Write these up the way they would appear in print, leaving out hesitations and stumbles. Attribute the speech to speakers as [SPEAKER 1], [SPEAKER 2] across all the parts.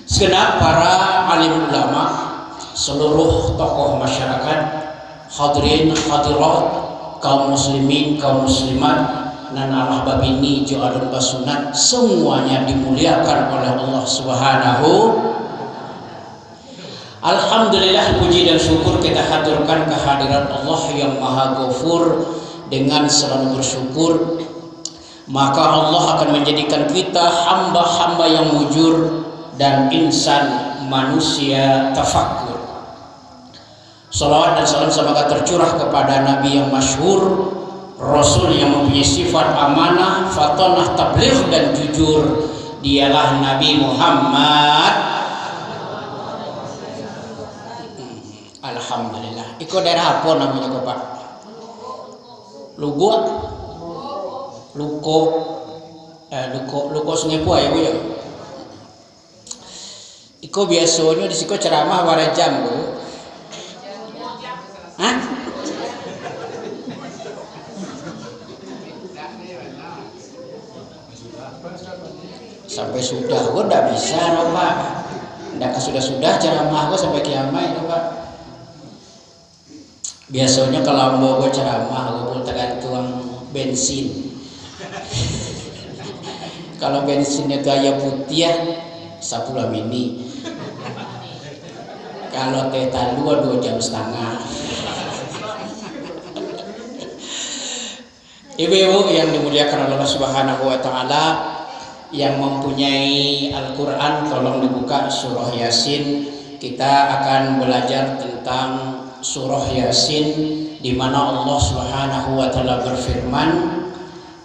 [SPEAKER 1] Segenap para alim ulama, seluruh tokoh masyarakat, hadirin hadirat, kaum muslimin, kaum muslimat, nan Allah babini jo'alun basunat, semuanya dimuliakan oleh Allah Subhanahu. Alhamdulillah, puji dan syukur kita haturkan kehadiran Allah yang Maha Ghafur. Dengan selalu bersyukur, maka Allah akan menjadikan kita hamba-hamba yang mujur dan insan manusia tafakkur. Salawat dan salam semoga tercurah kepada Nabi yang masyhur, Rasul yang mempunyai sifat amanah, fatonah, tabligh dan jujur. Dialah Nabi Muhammad. Alhamdulillah. Iko daerah apa namanya kok Pak? Lugo, Luko Sungai Pua ya Bu ya. Iko biasanya di siko ceramah warajam Bu. Hah? Sampai sudah, gua ndak bisa no Pak. Ndak sudah ceramah gua sampai kiamat no Pak. Biasanya kalau mau gue ceramah gue tergantung bensin. Kalau bensinnya gaya putih 10 mini. Kalau teta 2 jam setengah. Ibu-ibu yang dimuliakan Allah Subhanahu wa taala, yang mempunyai Al-Qur'an tolong dibuka surah Yasin. Kita akan belajar tentang surah Yasin, di mana Allah Subhanahu wa taala berfirman,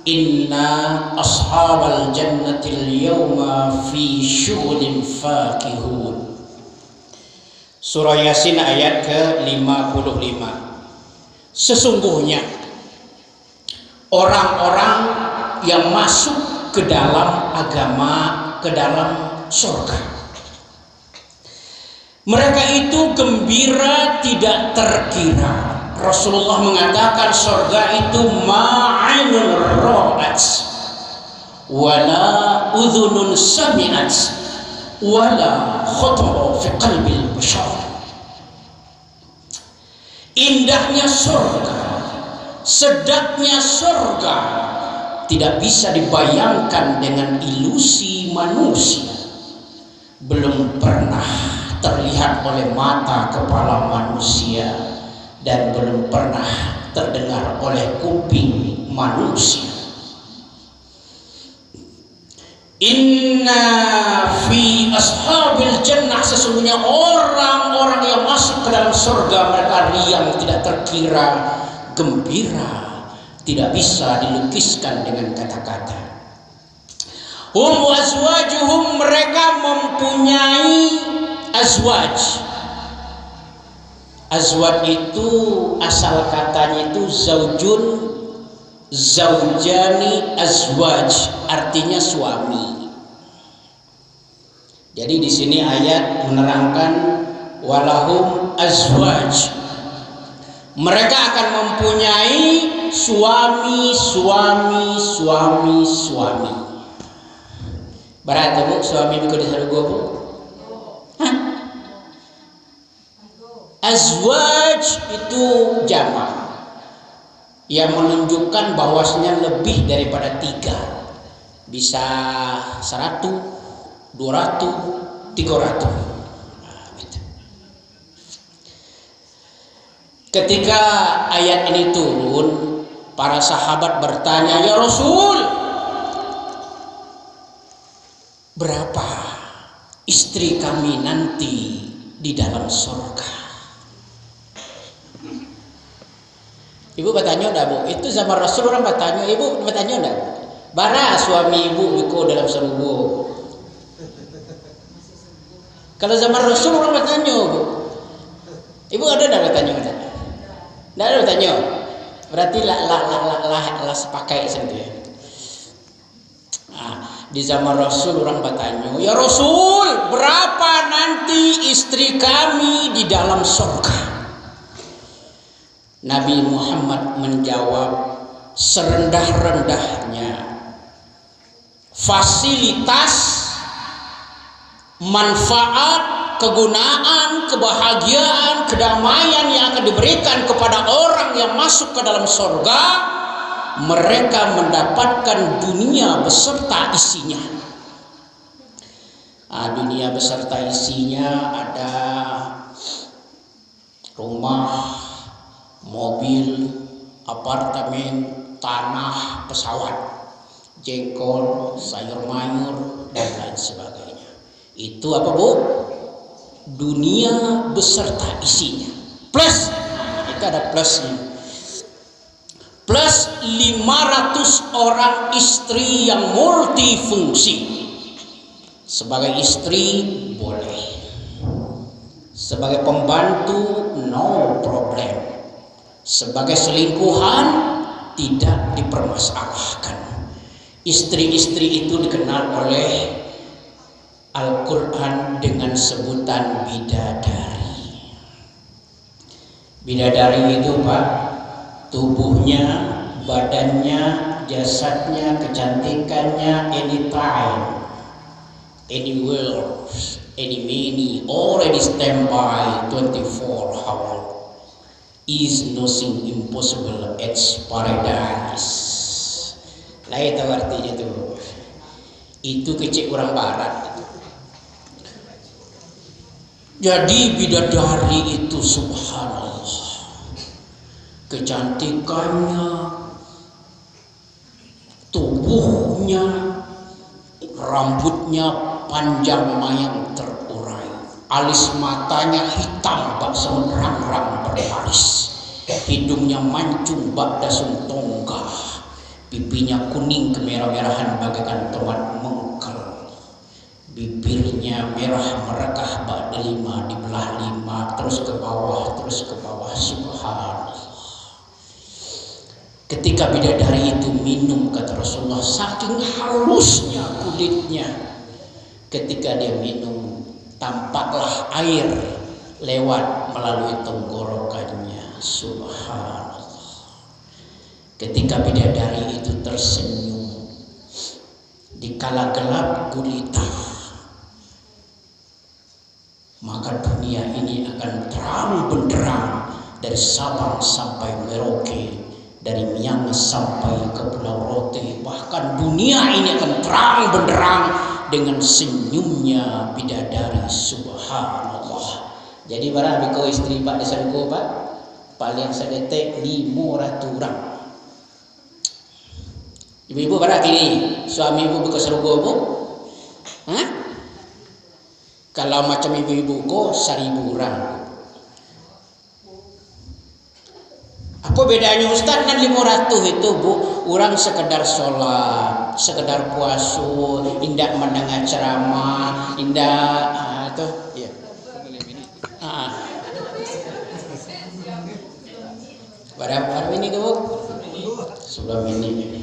[SPEAKER 1] "Inna ashabal jannatil yawma fi syughulin fakihun." Surah Yasin ayat ke-55. Sesungguhnya orang-orang yang masuk ke dalam agama, ke dalam surga, mereka itu gembira tidak terkira. Rasulullah mengatakan surga itu ma'ainun ra'at wala udhunun sami'at wala khatara fi qalbil bashar. Indahnya surga, sedapnya surga tidak bisa dibayangkan dengan ilusi manusia. Belum pernah terlihat oleh mata kepala manusia dan belum pernah terdengar oleh kuping manusia. Inna fi ashabil jannah, sesungguhnya orang-orang yang masuk ke dalam surga mereka riang tidak terkira, gembira tidak bisa dilukiskan dengan kata-kata. Hum azwajuhum, mereka mempunyai azwaj. Azwaj itu asal katanya itu zaujun, zaujani, azwaj, artinya suami. Jadi di sini ayat menerangkan walahum azwaj. Mereka akan mempunyai suami. Berarti Bu, suami bisa disarugo Bu? Azwaj itu jamak yang menunjukkan bahwasanya lebih daripada 3, bisa 100, 200, 300. Gitu. Ketika ayat ini turun, para sahabat bertanya, "Ya Rasul, berapa istri kami nanti di dalam surga?" Ibu bertanya enggak Bu? Itu zaman Rasul orang bertanya, Ibu bertanya enggak? Bara suami Ibu biko dalam surga. Kalau zaman Rasul orang bertanya Bu. Ibu ada enggak bertanya? Enggak ada bertanya. Berarti lah sepakai sendiri. Di zaman Rasul orang bertanya, "Ya Rasul, berapa nanti istri kami di dalam surga?" Nabi Muhammad menjawab, "Serendah-rendahnya fasilitas manfaat, kegunaan, kebahagiaan, kedamaian yang akan diberikan kepada orang yang masuk ke dalam surga, mereka mendapatkan dunia beserta isinya. Dunia beserta isinya ada rumah, mobil, apartemen, tanah, pesawat, jengkol, sayur mayur, dan lain sebagainya. Itu apa, Bu? Dunia beserta isinya. Plus, itu ada plusnya. Plus 500 orang istri yang multifungsi. Sebagai istri boleh, sebagai pembantu no problem, sebagai selingkuhan tidak dipermasalahkan. Istri-istri itu dikenal oleh Al-Quran dengan sebutan bidadari. Bidadari itu, Pak, tubuhnya, badannya, jasadnya, kecantikannya anytime, anywhere, any many, already standby 24 hours. Is nothing impossible at paradise. Lah itu artinya tuh. Itu kecil orang barat. Jadi bidadari itu subhanallah, kecantikannya, tubuhnya, rambutnya panjang mayang terurai, alis matanya hitam bak semerang-rang berbaris, hidungnya mancung bak dasung tonggah, pipinya kuning kemerah-merahan bagaikan tomat mengkel, bibirnya merah merekah bak delima dibelah 5 terus ke bawah subhanallah. Ketika bidadari itu minum, kata Rasulullah, saking halusnya kulitnya, ketika dia minum tampaklah air lewat melalui tenggorokannya, subhanallah. Ketika bidadari itu tersenyum di kala gelap gulita, maka dunia ini akan terang benderang dari Sabang sampai Merauke, dari Miangas sampai ke Pulau Rote. Bahkan dunia ini akan terang benderang dengan senyumnya bidadari, subhanallah. Jadi barang biko istri Pak desanku, Pak, paling sedetek 500 orang. Ibu-ibu barang ini suami ibu biko serugo, Bu? Hah? Kalau macam ibu-ibu kok 1000 orang. Apa bedanya Ustaz dan 500 itu, Bu? Orang sekedar sholat, sekedar puasa, indah mendengar ceramah, indah itu, ya. Berapa ini, Bu? Sebelum ini.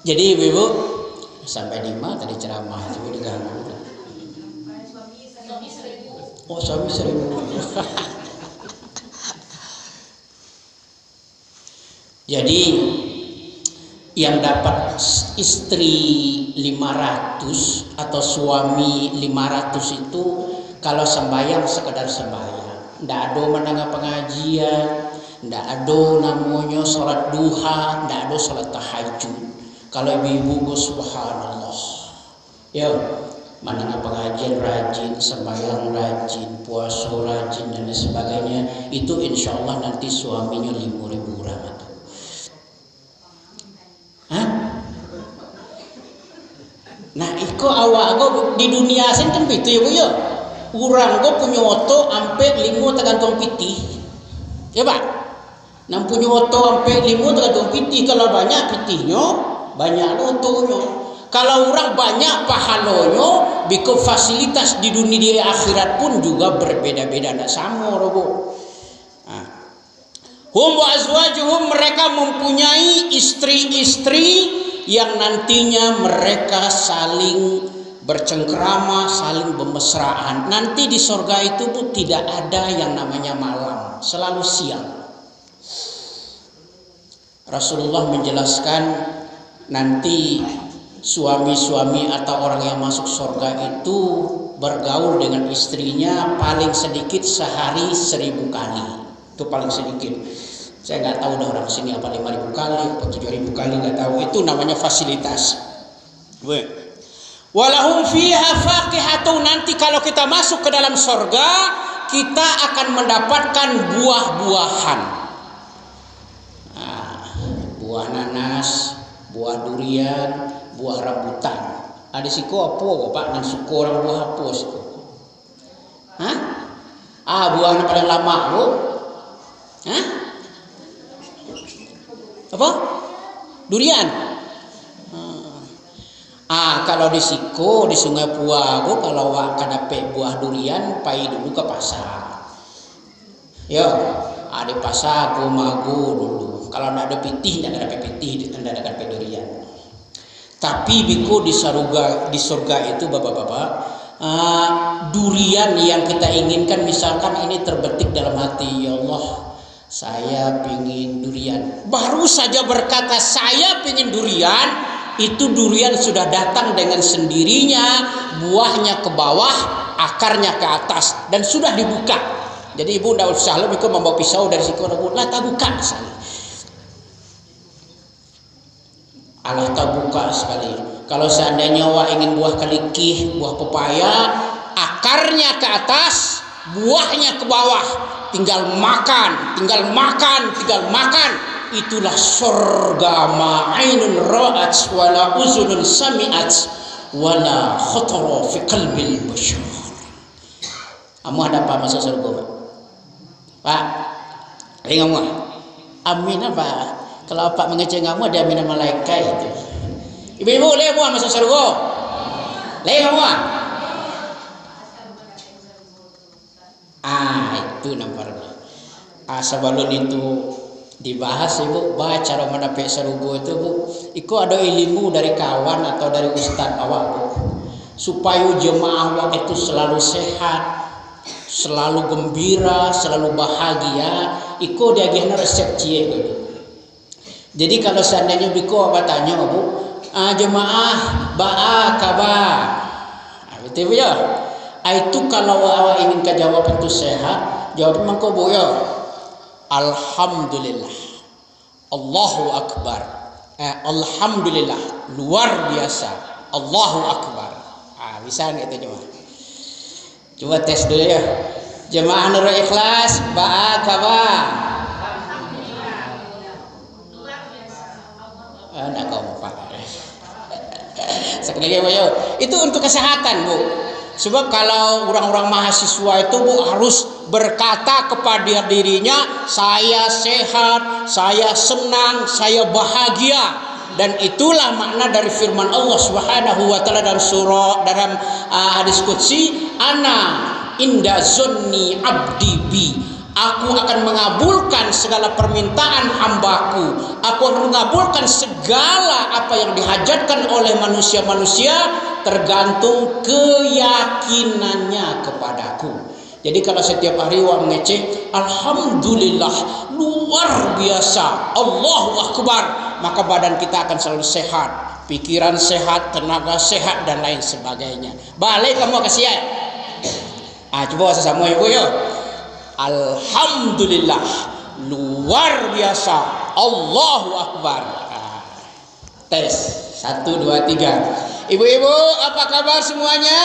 [SPEAKER 1] Jadi ibu-ibu sampai 5 tadi ceramah itu diganggu. Oh, suami 1000. Jadi yang dapat istri 500 atau suami 500 itu kalau sembahyang sekedar sembahyang, ndak ada mendengar pengajian, ndak ada namanya sholat duha, ndak ada sholat tahajud. Kalau ibu-ibu subhanallah, ya mendengar pengajian rajin, sembahyang rajin, puasa rajin dan sebagainya, itu insya Allah nanti suaminya 5.000 orang. Nah, iko awak go di dunia sen kan pitu ya, Bu ya. Urang go punya oto ampe 5 tergantung pitih. Ya, Pak. Nang punya oto ampe 5 tergantung pitih, kalau banyak pitihnya, banyak otonya. Kalau orang banyak pahalanya, biko fasilitas di dunia di akhirat pun juga berbeda-beda, tidak sama, Bu. Hum wa azwajuhum, mereka mempunyai istri-istri yang nantinya mereka saling bercengkrama, saling bermesraan. Nanti di surga itu pun tidak ada yang namanya malam, selalu siang. Rasulullah menjelaskan nanti suami-suami atau orang yang masuk surga itu bergaul dengan istrinya paling sedikit sehari 1000 kali. Itu paling sedikit. Saya nggak tahu dah orang sini apa 5.000 kali atau 7.000 kali, nggak tahu. Itu namanya fasilitas. Walahum fiha faqihatun, nanti kalau kita masuk ke dalam surga kita akan mendapatkan buah-buahan. Buah nanas, buah durian, buah rambutan. Ada siko apa Pak? Nan suko orang buah apa siko? Buah yang paling lama Bu. Apa? Durian. Kalau di siko di Sungai Puago kalau wak kadape buah durian pai dulu ke pasar. Yo, di pasar go mago dulu. Kalau ndak ada pitih, ndak ada pitih, ndak ada durian. Tapi biku di surga itu bapak-bapak, durian yang kita inginkan, misalkan ini terbetik dalam hati, ya Allah, saya pingin durian. Baru saja berkata saya pingin durian, itu durian sudah datang dengan sendirinya, buahnya ke bawah, akarnya ke atas, dan sudah dibuka. Jadi ibu ndak usah lebih ke membawa pisau dari situ, lah tak buka sekali. Allah terbuka sekali. Kalau seandainya wak ingin buah kelikih, buah pepaya, akarnya ke atas, buahnya ke bawah, tinggal makan, tinggal makan, tinggal makan. Itulah surga ma'ainun ra'at wala uzunun sami'at wala khatara fi qalbil bashar. Kamu ada apa masuk surga Pak? Ingat mu? Amin apa? Kalau Pak mengecek kamu ada amin malaikat itu. Ibu-ibu boleh muat masuk surga? Boleh kamu? Itu nampak. Sebelum itu dibahas ibu, baca cara mendapat surga itu bu. Iko ada ilmu dari kawan atau dari ustaz awak bu, supaya jemaah awak itu selalu sehat, selalu gembira, selalu bahagia. Iko dia gihna resep cie gitu. Jadi kalau seandainya biko apa tanya bu, jemaah ba'a kabar, betul ya? Itu kalau awak ingin jawab itu sehat, jawab mangko bu ya. Alhamdulillah, Allahu Akbar, Alhamdulillah, luar biasa, Allahu Akbar. Bisa nggak itu jemaah? Coba tes dulu ya. Jemaah Nurul Ikhlas, ba'a kabar. Nak kau Pak. Sekali lagi Bu, itu untuk kesehatan Bu. Sebab kalau orang-orang mahasiswa itu Bu harus berkata kepada dirinya, saya sehat, saya senang, saya bahagia. Dan itulah makna dari firman Allah Subhanahu wa taala dalam surah, dalam hadis qudsi, ana inda zonni abdi bi. Aku akan mengabulkan segala permintaan hambaku. Aku akan mengabulkan segala apa yang dihajatkan oleh manusia-manusia, tergantung keyakinannya kepadaku. Jadi kalau setiap hari wak mengecek Alhamdulillah, luar biasa, Allahu Akbar, maka badan kita akan selalu sehat, pikiran sehat, tenaga sehat, dan lain sebagainya. Balik kamu kasih ya. Coba sesama ibu ya. Alhamdulillah, luar biasa, Allahu Akbar. Tes 1, 2, 3. Ibu-ibu apa kabar semuanya?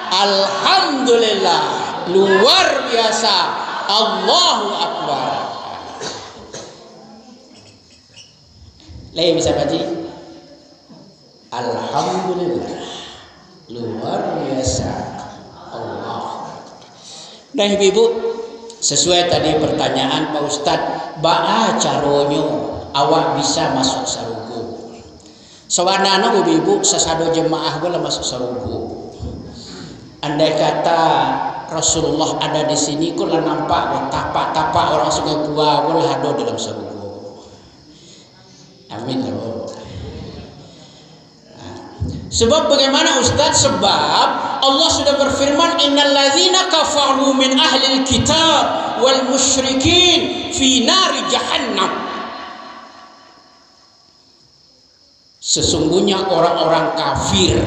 [SPEAKER 1] Alhamdulillah, luar biasa, Allahu Akbar. Lain bisa baca? Alhamdulillah, luar biasa, Allah. Nah ibu-ibu, sesuai tadi pertanyaan Pak Ustadz, ba'a caronyo awak bisa masuk sarugo. Sawanana ibu-ibu sesado jemaah gula masuk sarugo. Andai kata Rasulullah ada di sini, kula nampak tapak-tapak orang Sungai Pua gula ada dalam sarugo. Amin ya Allah. Sebab bagaimana Ustaz? Sebab Allah sudah berfirman, innal ladzina kafaru min ahlil kitab wal musyrikin fi nari jahannam. Sesungguhnya orang-orang kafir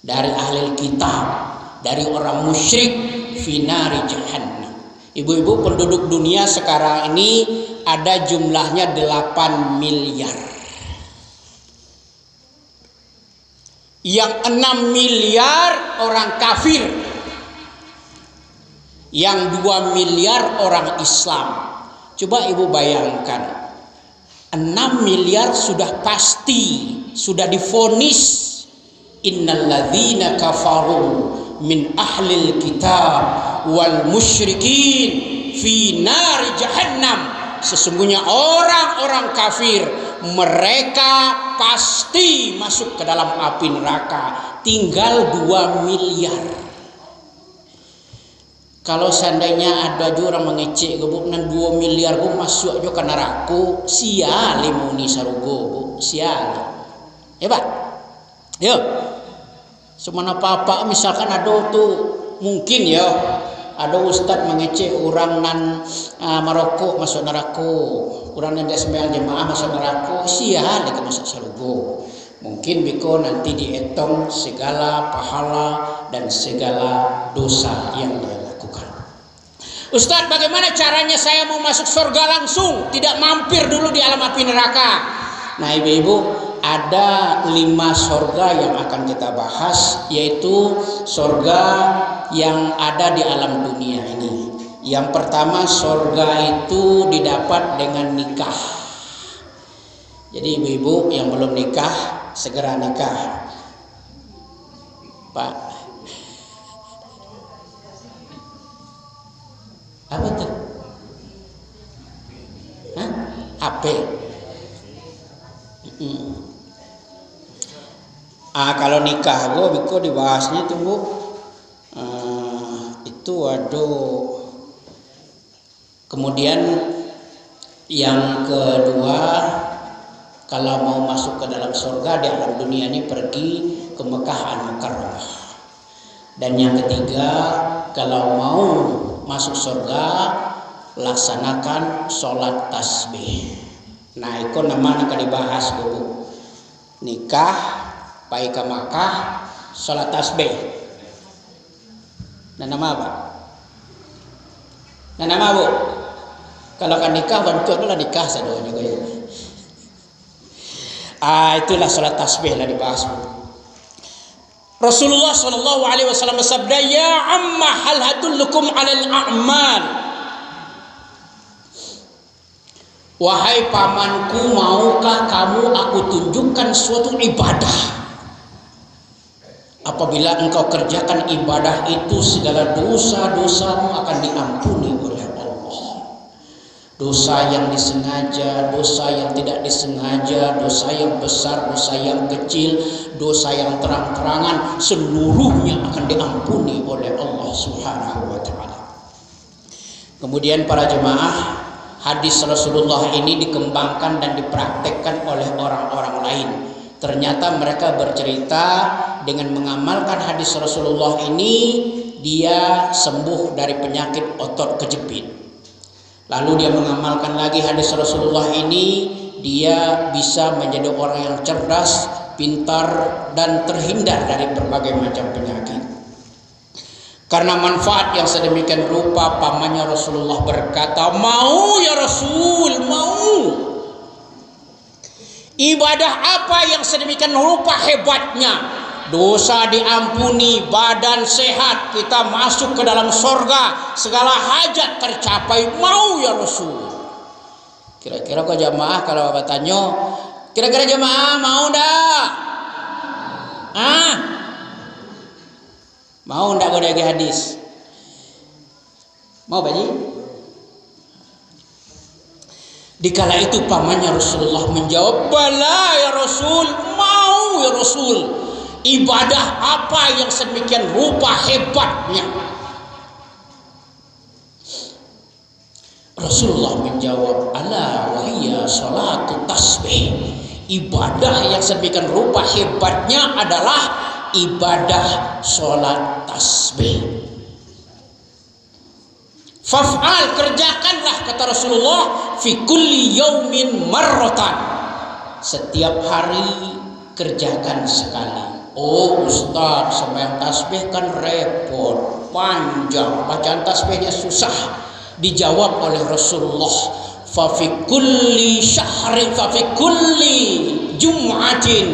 [SPEAKER 1] dari ahli kitab, dari orang musyrik, finari jahannam. Ibu-ibu, penduduk dunia sekarang ini ada jumlahnya 8 miliar. Yang 6 miliar orang kafir, yang 2 miliar orang Islam. Coba ibu bayangkan, 6 miliar sudah pasti, sudah divonis innalladzina kafaru min ahlil kitab wal musyrikin fi nari jahannam. Sesungguhnya orang-orang kafir, mereka pasti masuk ke dalam api neraka. Tinggal 2 miliar. Kalau seandainya ada juga orang mengecek gebuk nan 2 miliar bu masuk aja ke neraka, sial limuni sarugo bu, sial. Hebat. Yo. Semana apa-apa misalkan ada tuh mungkin ya ada ustad mengecek orang nan Maroko masuk neraka, orang nan sembahyang jemaah masuk neraka, sial dia masuk sarugo. Mungkin biko nanti dihitung segala pahala dan segala dosa yang dia lakukan. Ustadz, bagaimana caranya saya mau masuk surga langsung, tidak mampir dulu di alam api neraka? Nah ibu-ibu, ada 5 surga yang akan kita bahas, yaitu surga yang ada di alam dunia ini. Yang pertama, surga itu didapat dengan nikah. Jadi ibu-ibu yang belum nikah, segera nikah. Pak, apa tuh? Hah? HP. Kalau nikah bu, biko dibahasnya tuh bu, itu waduh. Kemudian yang kedua, kalau mau masuk ke dalam surga di alam dunia ini pergi ke Mekah Al-Mukarramah. Dan yang ketiga, kalau mau masuk surga laksanakan sholat tasbih. Nah itu nama akan dibahas dulu. Nikah, baik ke Makkah, sholat tasbih. Dan nama apa? Dan nama bu? Kalau kan nikah bantu itulah nikah saja juga ya. Itulah sholat tasbih lah dibahas bu. Rasulullah SAW bersabda, ya amma hal hadullukum alal a'mal. Wahai pamanku, maukah kamu aku tunjukkan suatu ibadah? Apabila engkau kerjakan ibadah itu, segala dosa-dosamu akan diampuni oleh Allah. Dosa yang disengaja, dosa yang tidak disengaja, dosa yang besar, dosa yang kecil, dosa yang terang-terangan, seluruhnya akan diampuni oleh Allah Subhanahu wa ta'ala. Kemudian para jemaah, hadis Rasulullah ini dikembangkan dan dipraktekkan oleh orang-orang lain. Ternyata mereka bercerita dengan mengamalkan hadis Rasulullah ini, dia sembuh dari penyakit otot kejepit. Lalu dia mengamalkan lagi hadis Rasulullah ini, dia bisa menjadi orang yang cerdas, pintar, dan terhindar dari berbagai macam penyakit. Karena manfaat yang sedemikian rupa, pamannya Rasulullah berkata, mau ya Rasul, mau. Ibadah apa yang sedemikian rupa hebatnya? Dosa diampuni, badan sehat, kita masuk ke dalam surga, segala hajat tercapai. Mau ya Rasul. Kira-kira kok jamaah kalau bapak tanya, kira-kira jamaah mau dah? Mau ndak gue lagi hadis? Mau baji? Dikala itu pamannya Rasulullah menjawab, bala ya Rasul, mau ya Rasul. Ibadah apa yang sedemikian rupa hebatnya? Rasulullah menjawab, ala wahiyya salatu tasbih. Ibadah yang sedemikian rupa hebatnya adalah ibadah sholat tasbih. Faf'al, kerjakanlah, kata Rasulullah, fi kulli yaumin marratan. setiap hari kerjakan sekali. Oh Ustaz, sembahyang tasbih kan repot, panjang, bacaan tasbihnya susah. Dijawab oleh Rasulullah, fa fi kulli syahrin fa fi kulli jum'atin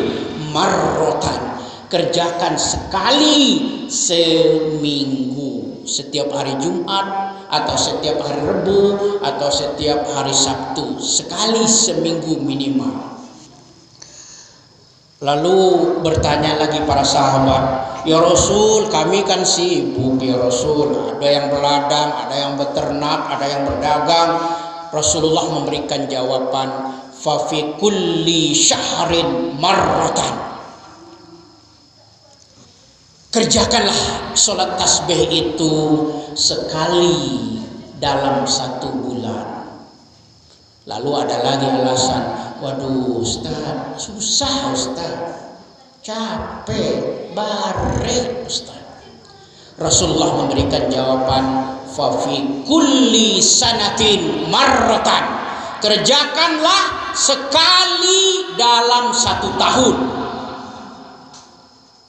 [SPEAKER 1] marratan. Kerjakan sekali seminggu, setiap hari Jumat atau setiap hari Rebu atau setiap hari Sabtu, sekali seminggu minimal. Lalu bertanya lagi para sahabat, ya Rasul, kami kan sibuk ya Rasul, ada yang berladang, ada yang beternak, ada yang berdagang. Rasulullah memberikan jawaban, fa fi kulli syahrin marratan. Kerjakanlah sholat tasbih itu sekali dalam 1 bulan. Lalu ada lagi alasan, waduh Ustaz, susah Ustaz, capek, bare Ustaz. Rasulullah memberikan jawaban, fa fi kulli sanatin marratan. Kerjakanlah sekali dalam 1 tahun.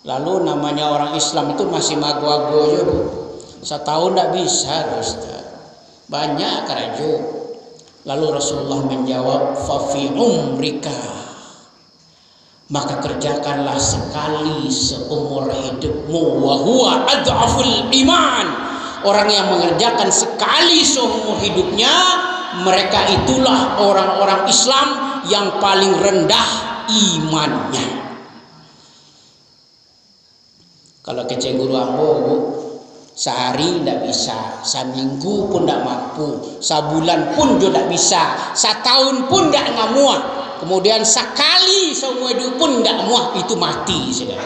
[SPEAKER 1] Lalu namanya orang Islam itu masih mago-mago aja, Bu. 1 tahun tidak bisa Ustaz, banyak kerajo. Lalu Rasulullah menjawab, fa fi umrika, maka kerjakanlah sekali seumur hidupmu. Wa huwa ad'aful iman. Orang yang mengerjakan sekali seumur hidupnya, mereka itulah orang-orang Islam yang paling rendah imannya. Kalau kece guru ambo, Bu, sehari tidak bisa, seminggu pun tidak mampu, sebulan pun juga tidak bisa, setahun pun tidak ngamuah, kemudian sekali seumur hidup pun tidak muah, itu mati sudah.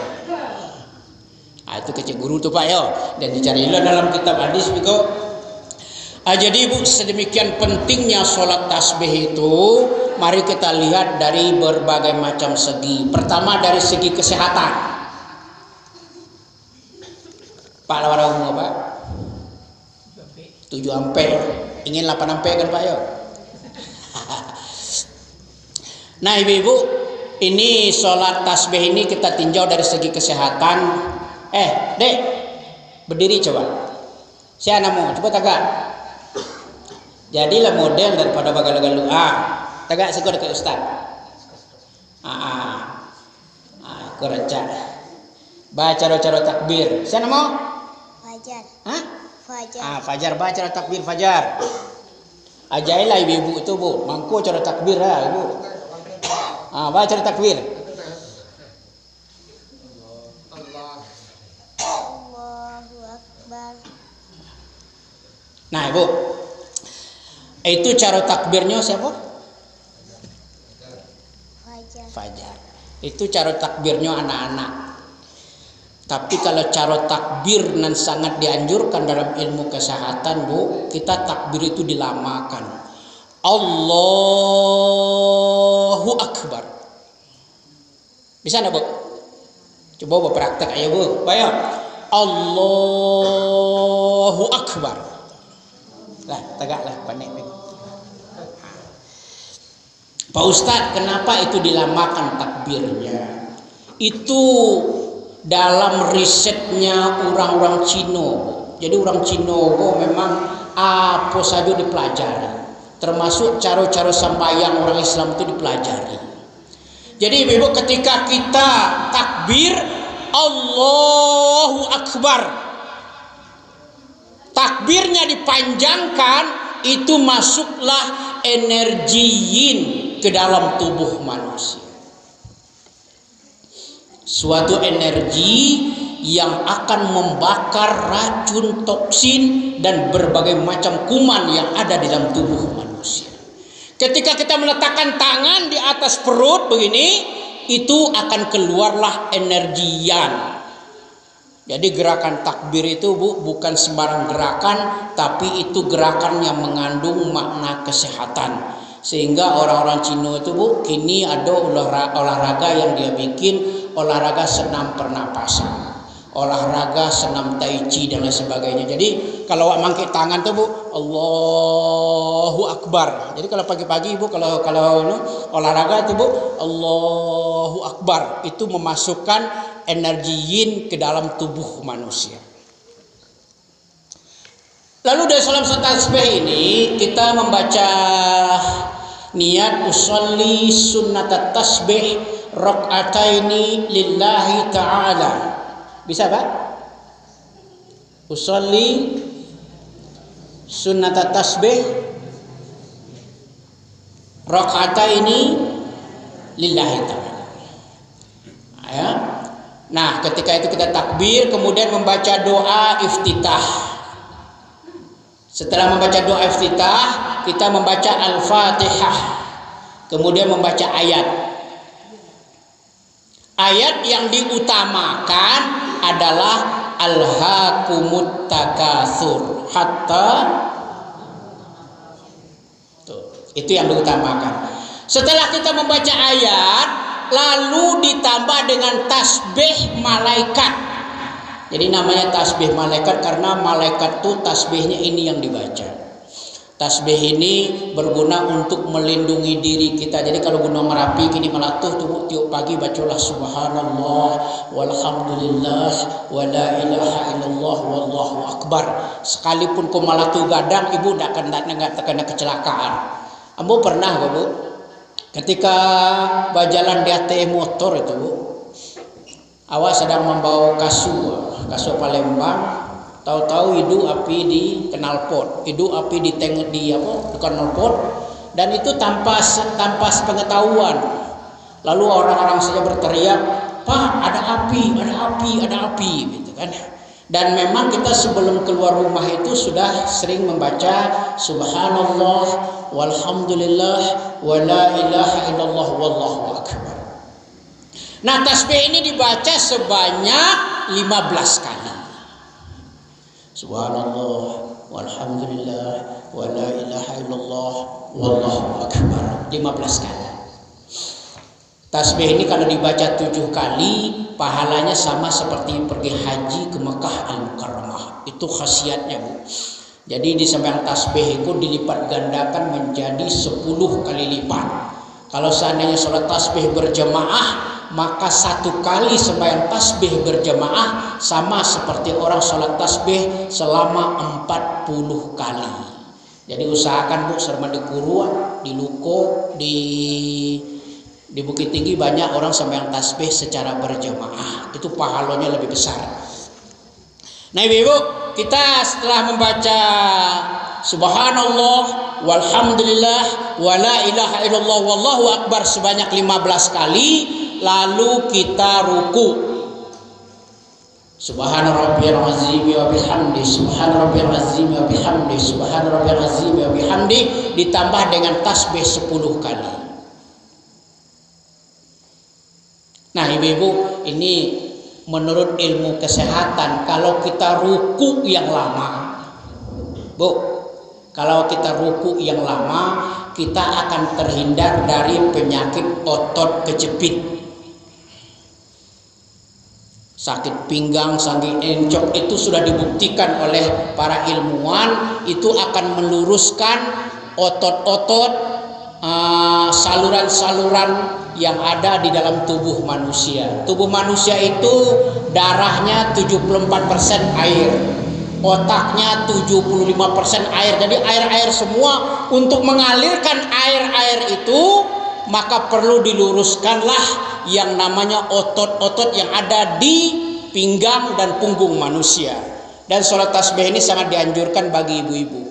[SPEAKER 1] Nah, itu kecil guru tuh Pak yo, dan dicarilah dalam kitab hadis biko. Jadi Bu, sedemikian pentingnya sholat tasbih itu, mari kita lihat dari berbagai macam segi. Pertama dari segi kesehatan. Pak lawara umum Pak 7 ampere, ingin 8 ampere kan Pak yo. Nah ibu-ibu, ini sholat tasbih ini kita tinjau dari segi kesehatan. Dek, berdiri coba. Saya namu, coba tagak. Jadilah model daripada bagal-galu. Tagak sekur ke Ustaz. Kerecak. Baca cara takbir. Saya namu?
[SPEAKER 2] Fajar.
[SPEAKER 1] Hah?
[SPEAKER 2] Fajar.
[SPEAKER 1] Fajar, baca cara takbir fajar. Ajailah ibu-ibu itu Bu, mangko cara takbir lah Ibu. Baca cara takbir.
[SPEAKER 2] Allahu Akbar.
[SPEAKER 1] Nah Ibu, itu cara takbirnya siapa? Fajar. Itu cara takbirnya anak-anak. Tapi kalau cara takbir nan sangat dianjurkan dalam ilmu kesehatan Bu, kita takbir itu dilamakan. Allahu Akbar. Bisa enggak Bu? Coba Bu praktek aja Bu. Baik. Allahu Akbar. Lah, tegaklah panik. Pak Ustadz, kenapa itu dilamakan takbirnya? Itu dalam risetnya orang-orang Cina. Jadi orang Cina memang apa saja dipelajari, termasuk cara-cara sembahyang orang Islam itu dipelajari. Jadi ibu ketika kita takbir Allahu Akbar, takbirnya dipanjangkan, itu masuklah energi yin ke dalam tubuh manusia. Suatu energi yang akan membakar racun, toksin dan berbagai macam kuman yang ada di dalam tubuh manusia. Ketika kita meletakkan tangan di atas perut begini, itu akan keluarlah energi yang. Jadi gerakan takbir itu Bu, bukan sembarang gerakan, tapi itu gerakan yang mengandung makna kesehatan. Sehingga orang-orang Cina itu Bu, kini ada olahraga yang dia bikin, olahraga senam pernapasan. olahraga, senam tai chi dan lain sebagainya. Jadi kalau awak mangkit tangan tuh Bu, Allahu Akbar. Jadi kalau pagi-pagi Bu kalau olahraga tuh Bu, Allahu Akbar. Itu memasukkan energi yin ke dalam tubuh manusia. Lalu dari salam tasbih ini kita membaca niat usolli sunnat tasbih rakaataini lillahi ta'ala. Bisa Pak? Usolli sunnat tasbih rakaataini lillahi ta'ala. Ya. Nah, ketika itu kita takbir, kemudian membaca doa iftitah. Setelah membaca doa iftitah, kita membaca Al-Fatihah. Kemudian membaca ayat. Ayat yang diutamakan adalah Alhaakumut takatsur hatta. Itu yang diutamakan. Setelah kita membaca ayat, lalu ditambah dengan tasbih malaikat. Jadi namanya tasbih malaikat karena malaikat tuh tasbihnya ini yang dibaca. Tasbih ini berguna untuk melindungi diri kita. Jadi kalau Gunung Merapi kini melatuh tuh tiap pagi bacalah subhanallah walhamdulillah wala ilaha illallah wallahu akbar. Sekalipun kau melatuh gadang, ibu tidak kena kecelakaan. Ambo pernah Bu, ketika berjalan di ATM motor itu Bu, awak sedang membawa kasu Palembang, tahu-tahu hidu api di knalpot, hidu api di knalpot, dan itu tanpa pengetahuan. Lalu orang-orang saja berteriak, "Pak, ada api, gitu kan. Dan memang kita sebelum keluar rumah itu sudah sering membaca subhanallah walhamdulillah wala ilaha illallah wallahu akbar. Nah, tasbih ini dibaca sebanyak 15 kali. Subhanallah walhamdulillah wala ilaha illallah wallahu akbar 15 kali. Tasbih ini kalau dibaca 7 kali, pahalanya sama seperti pergi haji ke Mekah Al-Mukarramah. Itu khasiatnya Bu. Jadi di samping tasbih itu dilipat gandakan menjadi 10 kali lipat. Kalau seandainya sholat tasbih berjamaah, maka 1 kali sembahyang tasbih berjamaah sama seperti orang sholat tasbih selama 40 kali. Jadi usahakan Bu, selama di Kurua, di Luko, di Bukit Tinggi banyak orang sembahyang tasbih secara berjamaah. Itu pahalanya lebih besar. Nah Ibu, kita setelah membaca subhanallah walhamdulillah wala ilaha illallah wallahu akbar sebanyak 15 kali, lalu kita ruku. Subhana rabbiyal azim wa bihamdi, subhana rabbiyal azim wa bihamdi, subhana rabbiyal azim wa bihamdi, ditambah dengan tasbih 10 kali. Nah ibu-ibu, ini menurut ilmu kesehatan, kalau kita ruku yang lama, Bu, kalau kita ruku yang lama, kita akan terhindar dari penyakit otot kejepit, sakit pinggang, sakit encok. Itu sudah dibuktikan oleh para ilmuwan, itu akan meluruskan otot-otot, saluran-saluran yang ada di dalam tubuh manusia. Tubuh manusia itu darahnya 74% air, otaknya 75% air. Jadi air-air semua. Untuk mengalirkan air-air itu, maka perlu diluruskanlah yang namanya otot-otot yang ada di pinggang dan punggung manusia. Dan sholat tasbih ini sangat dianjurkan bagi ibu-ibu.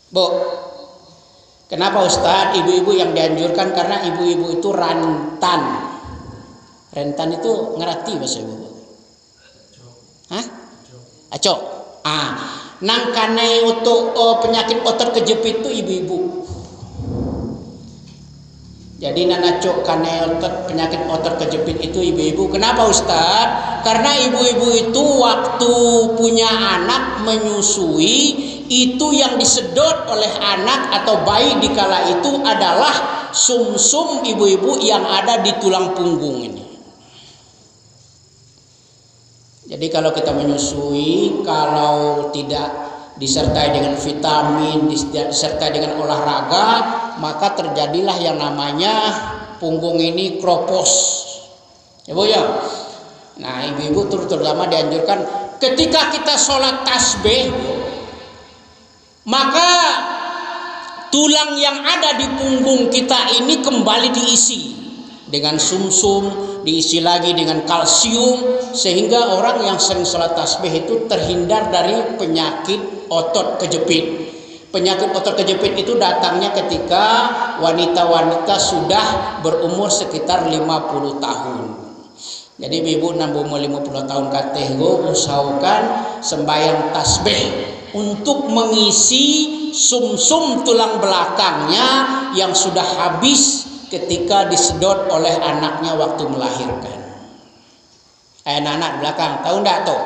[SPEAKER 1] Bu, kenapa Ustadz ibu-ibu yang dianjurkan? Karena ibu-ibu itu rentan. Rentan itu ngerti bahasa ibu? Hah? Acok. Nang kane untuk penyakit otot kejepit itu ibu-ibu. Jadi nanacok kane otot penyakit otot kejepit itu ibu-ibu. Kenapa Ustadz? Karena ibu-ibu itu waktu punya anak menyusui, itu yang disedot oleh anak atau bayi di kala itu adalah sumsum ibu-ibu yang ada di tulang punggung ini. Jadi kalau kita menyusui, kalau tidak disertai dengan vitamin, disertai dengan olahraga, maka terjadilah yang namanya punggung ini kropos. Ya Bu ya. Nah, ibu-ibu terutama dianjurkan ketika kita sholat tasbih, maka tulang yang ada di punggung kita ini kembali diisi dengan sumsum, diisi lagi dengan kalsium, sehingga orang yang sering sholat tasbih itu terhindar dari penyakit otot kejepit. Penyakit otot kejepit itu datangnya ketika wanita-wanita sudah berumur sekitar 50 tahun. Jadi ibu nambah umur 50 tahun kateh usahakan sembahyang tasbih untuk mengisi sumsum tulang belakangnya yang sudah habis ketika disedot oleh anaknya waktu melahirkan. Anak belakang tahu enggak tuh?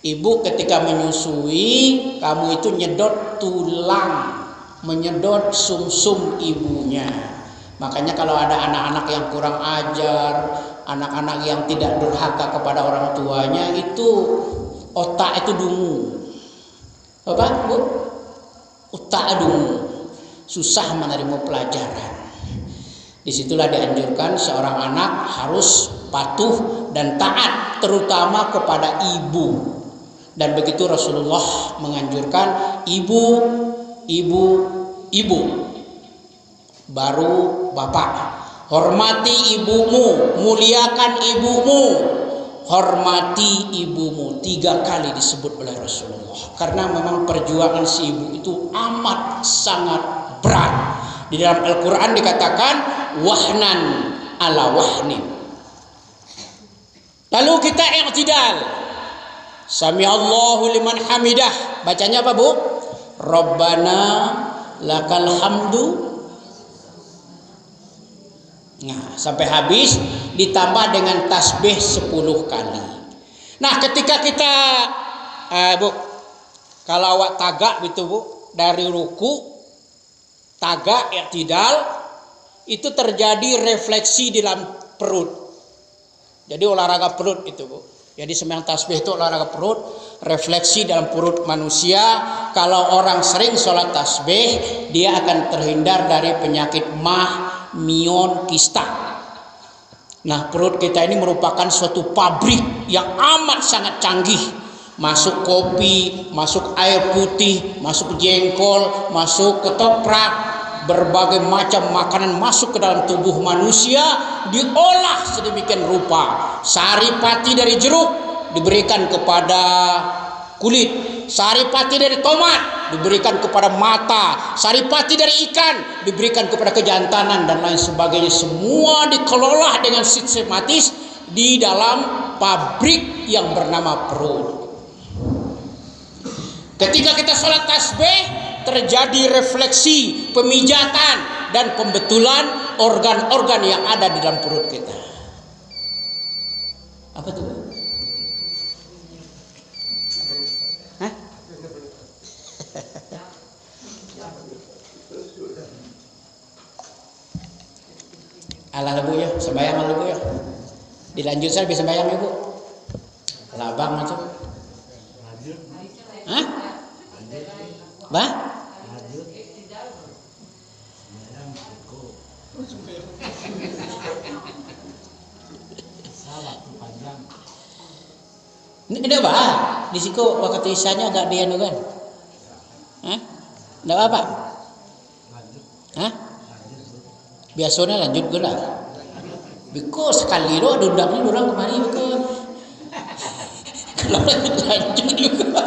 [SPEAKER 1] Ibu ketika menyusui, kamu itu nyedot tulang, menyedot sumsum ibunya. Makanya kalau ada anak-anak yang kurang ajar, anak-anak yang tidak durhaka kepada orang tuanya, itu otak itu dungu. Bapak, Bu? Otak dungu, susah menerima pelajaran. Disitulah dianjurkan seorang anak harus patuh dan taat, terutama kepada ibu. Dan begitu Rasulullah menganjurkan ibu, baru bapak. Hormati ibumu, muliakan ibumu, hormati ibumu. 3 kali disebut oleh Rasulullah. Karena memang perjuangan si ibu itu amat sangat berat. Di dalam Al-Quran dikatakan wahnan ala wahnin. Lalu kita i'tidal. Sami Allahu liman hamidah. Bacanya apa Bu? Rabbana lakal hamdu. Nah, sampai habis ditambah dengan tasbih 10 kali. Nah, ketika kita Bu, kalau awak tagak gitu Bu, dari ruku tagak i'tidal, itu terjadi refleksi di dalam perut. Jadi olahraga perut itu Bu. Jadi sembahyang tasbih itu olahraga perut, refleksi dalam perut manusia. Kalau orang sering sholat tasbih, dia akan terhindar dari penyakit mah, mion, kista. Nah, perut kita ini merupakan suatu pabrik yang amat sangat canggih. Masuk kopi, masuk air putih, masuk jengkol, masuk ketoprak, berbagai macam makanan masuk ke dalam tubuh manusia, diolah sedemikian rupa. Saripati dari jeruk diberikan kepada kulit, saripati dari tomat diberikan kepada mata, saripati dari ikan diberikan kepada kejantanan dan lain sebagainya. Semua dikelola dengan sistematis di dalam pabrik yang bernama perut. Ketika kita sholat tasbih, terjadi refleksi, pemijatan dan pembetulan organ-organ yang ada di dalam perut kita. Apa tuh? Hah? Alah Bu ya, sembahyang Bu ya. Dilanjut saya bisa sembahyang ya Bu. Labang macam. Hah? Bah? Ini ada apa? Di situ waktu isanya agak dia kan? Hah? Ada apa? Hah? Biasanya lanjut ke lah. Because sekali lo ada undangnya orang kemari bukan? Kalau lanjut juga.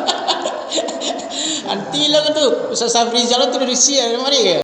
[SPEAKER 1] Nanti lah tu Ustaz Safrizal tu dari Rusia kemari ke?